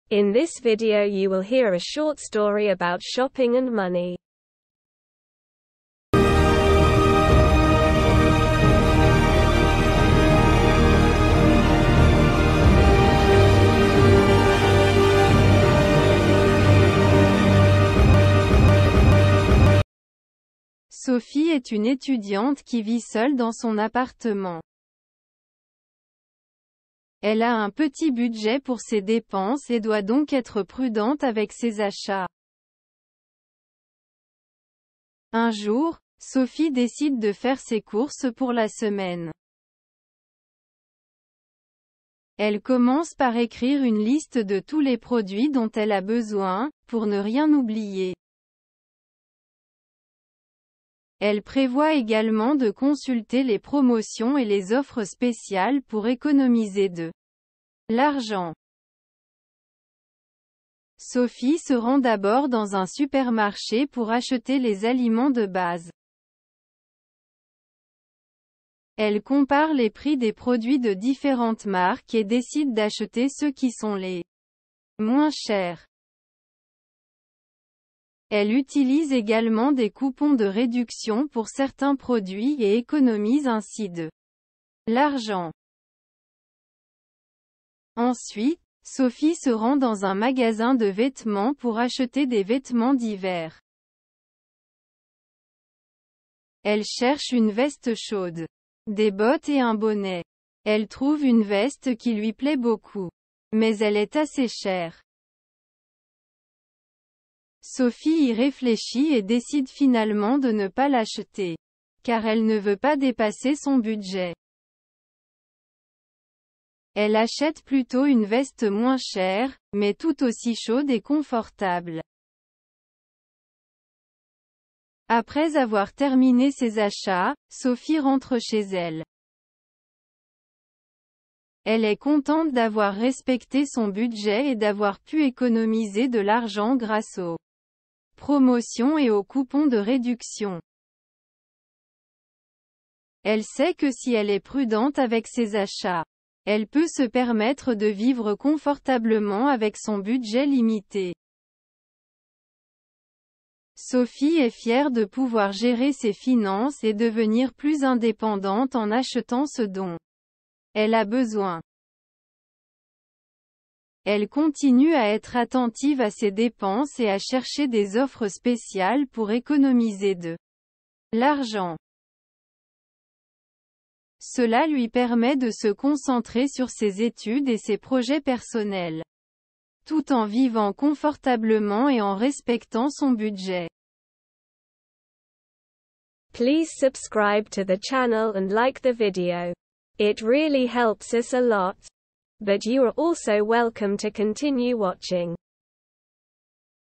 In this video you will hear a short story about shopping and money. Sophie est une étudiante qui vit seule dans son appartement. Elle a un petit budget pour ses dépenses et doit donc être prudente avec ses achats. Un jour, Sophie décide de faire ses courses pour la semaine. Elle commence par écrire une liste de tous les produits dont elle a besoin, pour ne rien oublier. Elle prévoit également de consulter les promotions et les offres spéciales pour économiser de l'argent. Sophie se rend d'abord dans un supermarché pour acheter les aliments de base. Elle compare les prix des produits de différentes marques et décide d'acheter ceux qui sont les moins chers. Elle utilise également des coupons de réduction pour certains produits et économise ainsi de l'argent. Ensuite, Sophie se rend dans un magasin de vêtements pour acheter des vêtements d'hiver. Elle cherche une veste chaude, des bottes et un bonnet. Elle trouve une veste qui lui plaît beaucoup. Mais elle est assez chère. Sophie y réfléchit et décide finalement de ne pas l'acheter. Car elle ne veut pas dépasser son budget. Elle achète plutôt une veste moins chère, mais tout aussi chaude et confortable. Après avoir terminé ses achats, Sophie rentre chez elle. Elle est contente d'avoir respecté son budget et d'avoir pu économiser de l'argent grâce aux promotions et aux coupons de réduction. Elle sait que si elle est prudente avec ses achats, elle peut se permettre de vivre confortablement avec son budget limité. Sophie est fière de pouvoir gérer ses finances et devenir plus indépendante en achetant ce dont elle a besoin. Elle continue à être attentive à ses dépenses et à chercher des offres spéciales pour économiser de l'argent. Cela lui permet de se concentrer sur ses études et ses projets personnels, tout en vivant confortablement et en respectant son budget. Please subscribe to the channel and like the video. It really helps us a lot. But you are also welcome to continue watching.